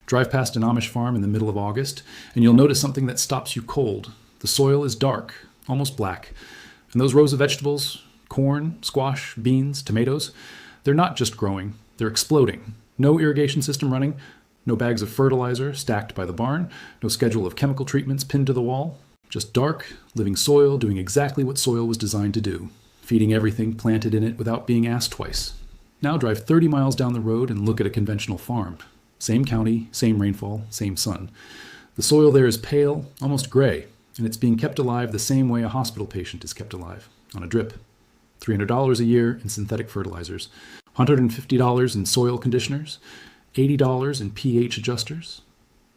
Drive past an Amish farm in the middle of August, and you'll notice something that stops you cold. The soil is dark, almost black. And those rows of vegetables, corn, squash, beans, tomatoes, they're not just growing, they're exploding. No irrigation system running, no bags of fertilizer stacked by the barn, no schedule of chemical treatments pinned to the wall. Just dark, living soil doing exactly what soil was designed to do, feeding everything planted in it without being asked twice. Now drive 30 miles down the road and look at a conventional farm. Same county, same rainfall, same sun. The soil there is pale, almost gray, and it's being kept alive the same way a hospital patient is kept alive, on a drip. $300 a year in synthetic fertilizers, $150 in soil conditioners, $80 in pH adjusters.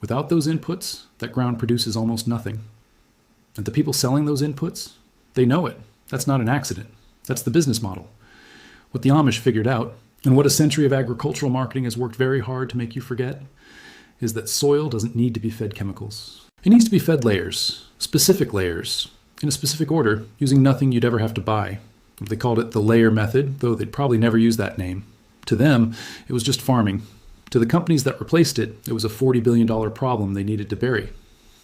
Without those inputs, that ground produces almost nothing. And the people selling those inputs, they know it. That's not an accident. That's the business model. What the Amish figured out, and what a century of agricultural marketing has worked very hard to make you forget, is that soil doesn't need to be fed chemicals. It needs to be fed layers, specific layers, in a specific order, using nothing you'd ever have to buy. They called it the layer method, though they'd probably never use that name. To them, it was just farming. To the companies that replaced it, it was a $40 billion problem they needed to bury.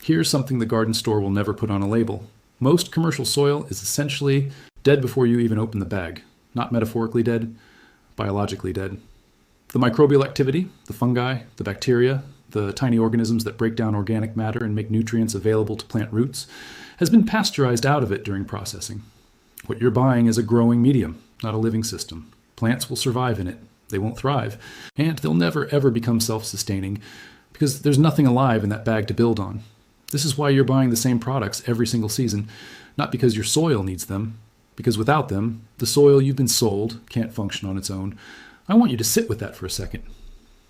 Here's something the garden store will never put on a label. Most commercial soil is essentially dead before you even open the bag. Not metaphorically dead, biologically dead. The microbial activity, the fungi, the bacteria, the tiny organisms that break down organic matter and make nutrients available to plant roots, has been pasteurized out of it during processing. What you're buying is a growing medium, not a living system. Plants will survive in it. They won't thrive. And they'll never ever become self-sustaining because there's nothing alive in that bag to build on. This is why you're buying the same products every single season, not because your soil needs them, because without them, the soil you've been sold can't function on its own. I want you to sit with that for a second.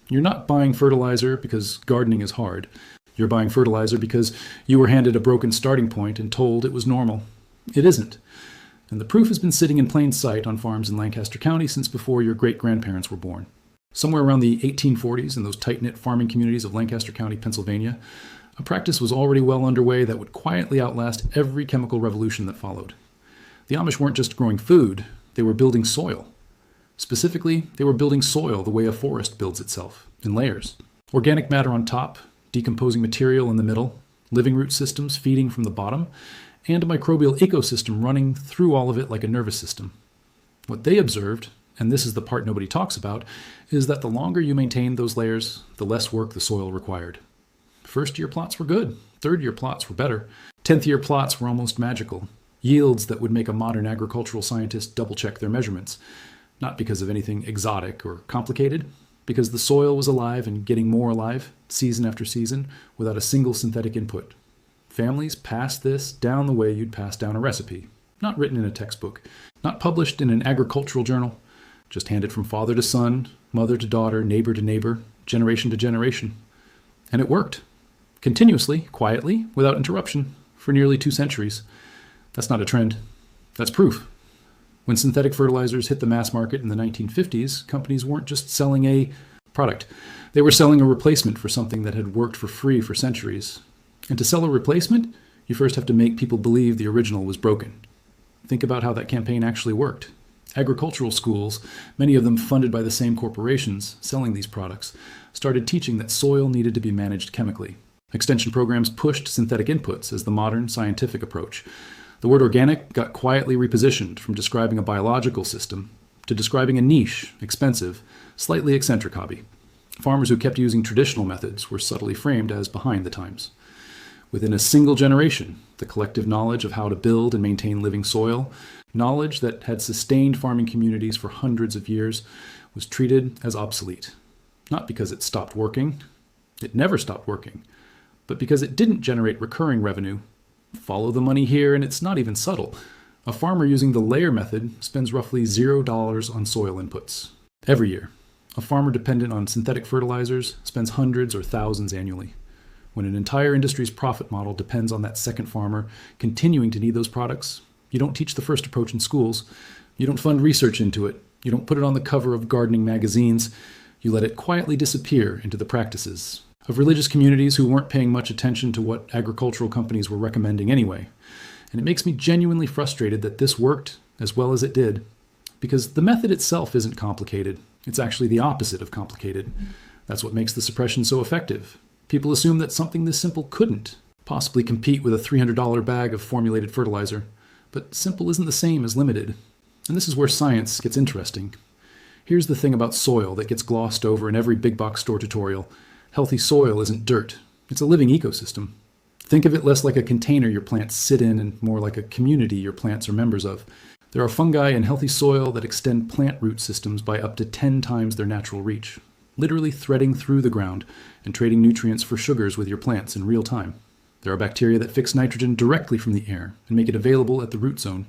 You're not buying fertilizer because gardening is hard. You're buying fertilizer because you were handed a broken starting point and told it was normal. It isn't. And the proof has been sitting in plain sight on farms in Lancaster County since before your great-grandparents were born. Somewhere around the 1840s, in those tight-knit farming communities of Lancaster County, Pennsylvania, a practice was already well underway that would quietly outlast every chemical revolution that followed. The Amish weren't just growing food, they were building soil. Specifically, they were building soil the way a forest builds itself, in layers. Organic matter on top, decomposing material in the middle, living root systems feeding from the bottom, and a microbial ecosystem running through all of it like a nervous system. What they observed, and this is the part nobody talks about, is that the longer you maintained those layers, the less work the soil required. First-year plots were good. Third-year plots were better. 10th-year plots were almost magical. Yields that would make a modern agricultural scientist double-check their measurements. Not because of anything exotic or complicated, because the soil was alive and getting more alive, season after season, without a single synthetic input. Families passed this down the way you'd pass down a recipe. Not written in a textbook, not published in an agricultural journal, just handed from father to son, mother to daughter, neighbor to neighbor, generation to generation. And it worked. Continuously, quietly, without interruption, for nearly 2 centuries. That's not a trend. That's proof. When synthetic fertilizers hit the mass market in the 1950s, companies weren't just selling a product. They were selling a replacement for something that had worked for free for centuries. And to sell a replacement, you first have to make people believe the original was broken. Think about how that campaign actually worked. Agricultural schools, many of them funded by the same corporations selling these products, started teaching that soil needed to be managed chemically. Extension programs pushed synthetic inputs as the modern scientific approach. The word organic got quietly repositioned from describing a biological system to describing a niche, expensive, slightly eccentric hobby. Farmers who kept using traditional methods were subtly framed as behind the times. Within a single generation, the collective knowledge of how to build and maintain living soil, knowledge that had sustained farming communities for hundreds of years, was treated as obsolete. Not because it stopped working, it never stopped working, but because it didn't generate recurring revenue. Follow the money here, and it's not even subtle. A farmer using the layer method spends roughly $0 on soil inputs every year. A farmer dependent on synthetic fertilizers spends hundreds or thousands annually. When an entire industry's profit model depends on that second farmer continuing to need those products, you don't teach the first approach in schools. You don't fund research into it. You don't put it on the cover of gardening magazines. You let it quietly disappear into the practices of religious communities who weren't paying much attention to what agricultural companies were recommending anyway. And it makes me genuinely frustrated that this worked as well as it did, because the method itself isn't complicated. It's actually the opposite of complicated. That's what makes the suppression so effective. People assume that something this simple couldn't possibly compete with a $300 bag of formulated fertilizer. But simple isn't the same as limited. And this is where science gets interesting. Here's the thing about soil that gets glossed over in every big box store tutorial. Healthy soil isn't dirt. It's a living ecosystem. Think of it less like a container your plants sit in and more like a community your plants are members of. There are fungi in healthy soil that extend plant root systems by up to 10 times their natural reach, literally threading through the ground and trading nutrients for sugars with your plants in real time. There are bacteria that fix nitrogen directly from the air and make it available at the root zone.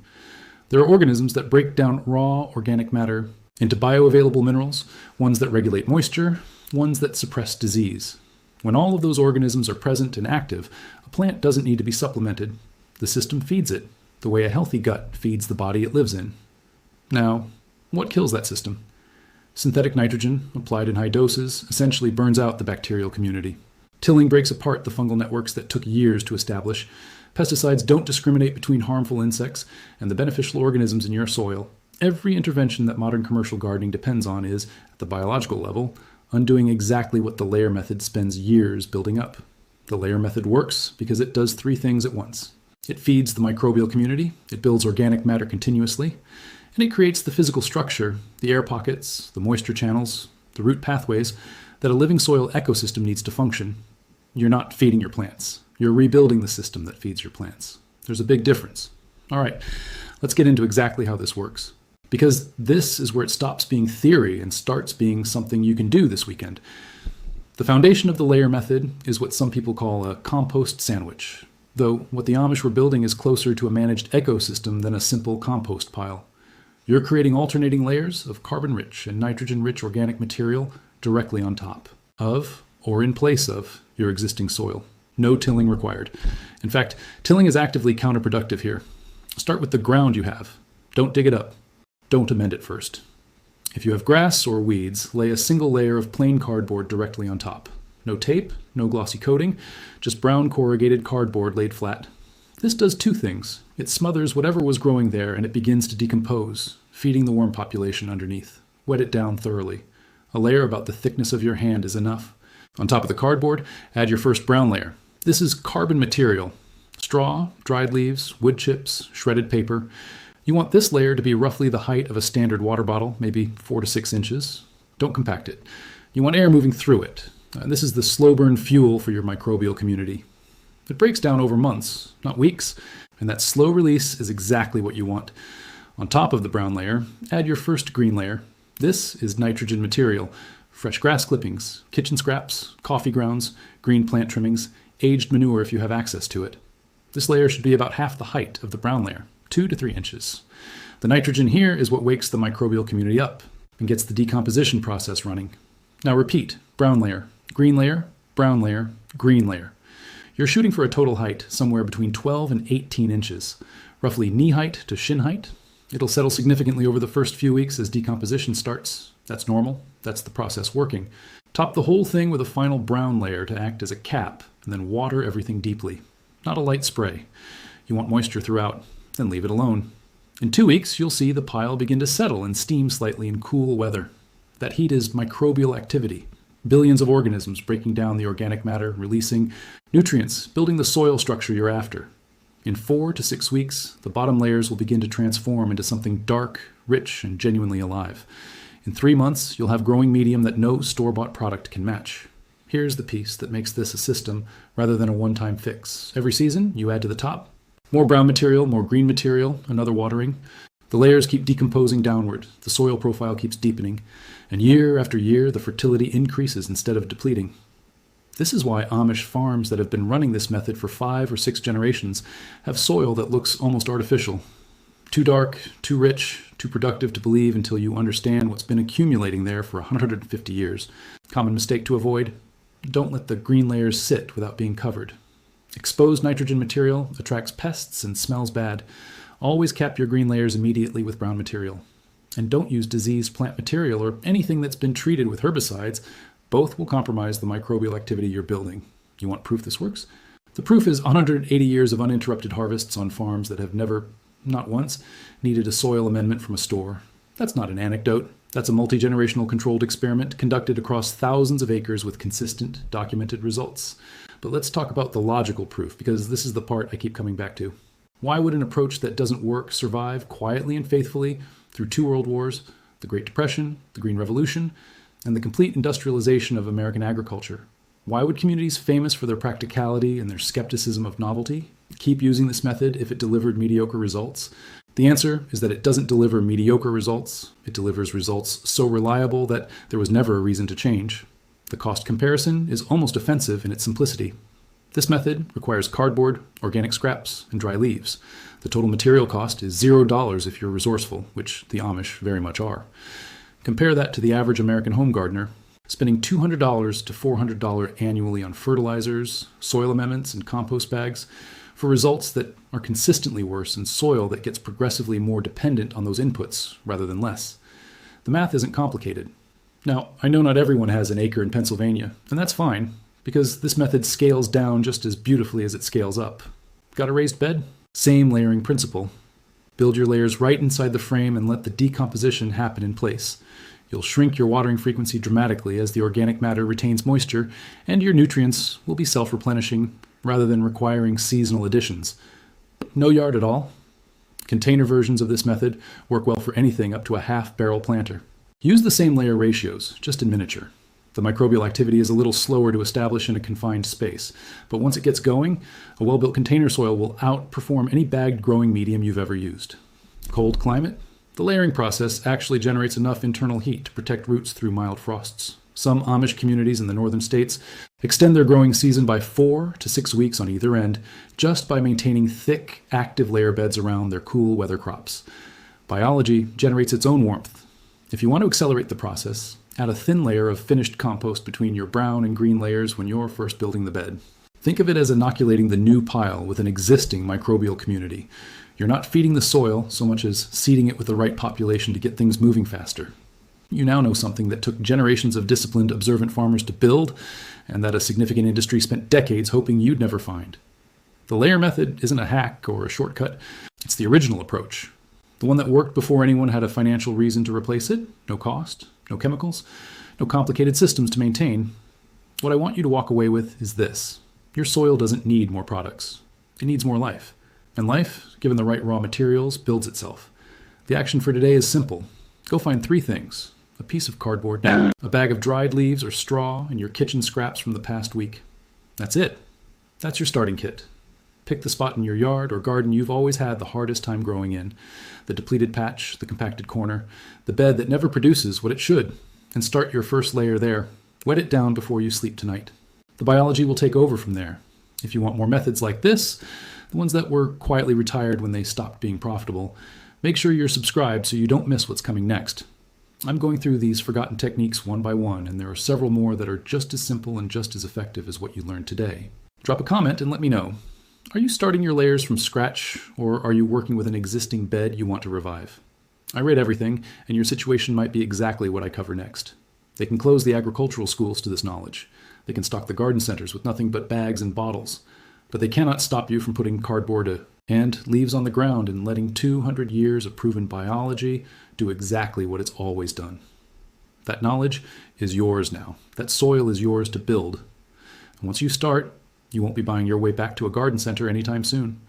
There are organisms that break down raw organic matter into bioavailable minerals, ones that regulate moisture, ones that suppress disease. When all of those organisms are present and active, a plant doesn't need to be supplemented. The system feeds it, the way a healthy gut feeds the body it lives in. Now, what kills that system? Synthetic nitrogen, applied in high doses, essentially burns out the bacterial community. Tilling breaks apart the fungal networks that took years to establish. Pesticides don't discriminate between harmful insects and the beneficial organisms in your soil. Every intervention that modern commercial gardening depends on is, at the biological level, undoing exactly what the layer method spends years building up. The layer method works because it does three things at once. It feeds the microbial community, it builds organic matter continuously, and it creates the physical structure, the air pockets, the moisture channels, the root pathways that a living soil ecosystem needs to function. You're not feeding your plants. You're rebuilding the system that feeds your plants. There's a big difference. All right, let's get into exactly how this works. Because this is where it stops being theory and starts being something you can do this weekend. The foundation of the layer method is what some people call a compost sandwich, though what the Amish were building is closer to a managed ecosystem than a simple compost pile. You're creating alternating layers of carbon-rich and nitrogen-rich organic material directly on top of, or in place of, your existing soil. No tilling required. In fact, tilling is actively counterproductive here. Start with the ground you have. Don't dig it up. Don't amend it first. If you have grass or weeds, lay a single layer of plain cardboard directly on top. No tape, no glossy coating, just brown corrugated cardboard laid flat. This does two things. It smothers whatever was growing there and it begins to decompose, feeding the worm population underneath. Wet it down thoroughly. A layer about the thickness of your hand is enough. On top of the cardboard, add your first brown layer. This is carbon material. Straw, dried leaves, wood chips, shredded paper. You want this layer to be roughly the height of a standard water bottle, maybe 4 to 6 inches. Don't compact it. You want air moving through it. This is the slow burn fuel for your microbial community. It breaks down over months, not weeks, and that slow release is exactly what you want. On top of the brown layer, add your first green layer. This is nitrogen material. Fresh grass clippings, kitchen scraps, coffee grounds, green plant trimmings, aged manure if you have access to it. This layer should be about half the height of the brown layer, 2 to 3 inches. The nitrogen here is what wakes the microbial community up and gets the decomposition process running. Now repeat, brown layer, green layer, brown layer, green layer. You're shooting for a total height somewhere between 12 and 18 inches, roughly knee height to shin height. It'll settle significantly over the first few weeks as decomposition starts. That's normal. That's the process working. Top the whole thing with a final brown layer to act as a cap, and then water everything deeply. Not a light spray. You want moisture throughout, then leave it alone. In 2 weeks, you'll see the pile begin to settle and steam slightly in cool weather. That heat is microbial activity. Billions of organisms breaking down the organic matter, releasing nutrients, building the soil structure you're after. In 4 to 6 weeks, the bottom layers will begin to transform into something dark, rich, and genuinely alive. In 3 months, you'll have growing medium that no store-bought product can match. Here's the piece that makes this a system rather than a one-time fix. Every season, you add to the top. More brown material, more green material, another watering. The layers keep decomposing downward, the soil profile keeps deepening, and year after year, the fertility increases instead of depleting. This is why Amish farms that have been running this method for 5 or 6 generations have soil that looks almost artificial. Too dark, too rich, too productive to believe until you understand what's been accumulating there for 150 years. Common mistake to avoid: don't let the green layers sit without being covered. Exposed nitrogen material attracts pests and smells bad. Always cap your green layers immediately with brown material. And don't use diseased plant material or anything that's been treated with herbicides. Both will compromise the microbial activity you're building. You want proof this works? The proof is 180 years of uninterrupted harvests on farms that have never, not once, needed a soil amendment from a store. That's not an anecdote. That's a multi-generational controlled experiment conducted across thousands of acres with consistent, documented results. But let's talk about the logical proof, because this is the part I keep coming back to. Why would an approach that doesn't work survive quietly and faithfully through 2 world wars, the Great Depression, the Green Revolution, and the complete industrialization of American agriculture? Why would communities famous for their practicality and their skepticism of novelty keep using this method if it delivered mediocre results? The answer is that it doesn't deliver mediocre results. It delivers results so reliable that there was never a reason to change. The cost comparison is almost offensive in its simplicity. This method requires cardboard, organic scraps, and dry leaves. The total material cost is $0 if you're resourceful, which the Amish very much are. Compare that to the average American home gardener, spending $200 to $400 annually on fertilizers, soil amendments, and compost bags for results that are consistently worse in soil that gets progressively more dependent on those inputs rather than less. The math isn't complicated. Now, I know not everyone has an acre in Pennsylvania, and that's fine, because this method scales down just as beautifully as it scales up. Got a raised bed? Same layering principle. Build your layers right inside the frame and let the decomposition happen in place. You'll shrink your watering frequency dramatically as the organic matter retains moisture, and your nutrients will be self-replenishing rather than requiring seasonal additions. No yard at all. Container versions of this method work well for anything up to a half-barrel planter. Use the same layer ratios, just in miniature. The microbial activity is a little slower to establish in a confined space, but once it gets going, a well-built container soil will outperform any bagged growing medium you've ever used. Cold climate? The layering process actually generates enough internal heat to protect roots through mild frosts. Some Amish communities in the northern states extend their growing season by 4 to 6 weeks on either end, just by maintaining thick, active layer beds around their cool weather crops. Biology generates its own warmth. If you want to accelerate the process, add a thin layer of finished compost between your brown and green layers when you're first building the bed. Think of it as inoculating the new pile with an existing microbial community. You're not feeding the soil so much as seeding it with the right population to get things moving faster. You now know something that took generations of disciplined, observant farmers to build, and that a significant industry spent decades hoping you'd never find. The layer method isn't a hack or a shortcut. It's the original approach. The one that worked before anyone had a financial reason to replace it. No cost, no chemicals, no complicated systems to maintain. What I want you to walk away with is this. Your soil doesn't need more products. It needs more life. And life, given the right raw materials, builds itself. The action for today is simple. Go find 3 things. A piece of cardboard, a bag of dried leaves or straw, and your kitchen scraps from the past week. That's it. That's your starting kit. Pick the spot in your yard or garden you've always had the hardest time growing in. The depleted patch, the compacted corner, the bed that never produces what it should, and start your first layer there. Wet it down before you sleep tonight. The biology will take over from there. If you want more methods like this, the ones that were quietly retired when they stopped being profitable, make sure you're subscribed so you don't miss what's coming next. I'm going through these forgotten techniques one by one, and there are several more that are just as simple and just as effective as what you learned today. Drop a comment and let me know. Are you starting your layers from scratch, or are you working with an existing bed you want to revive? I read everything, and your situation might be exactly what I cover next. They can close the agricultural schools to this knowledge. They can stock the garden centers with nothing but bags and bottles. But they cannot stop you from putting cardboard and leaves on the ground and letting 200 years of proven biology do exactly what it's always done. That knowledge is yours now. That soil is yours to build. And once you start, you won't be buying your way back to a garden center anytime soon.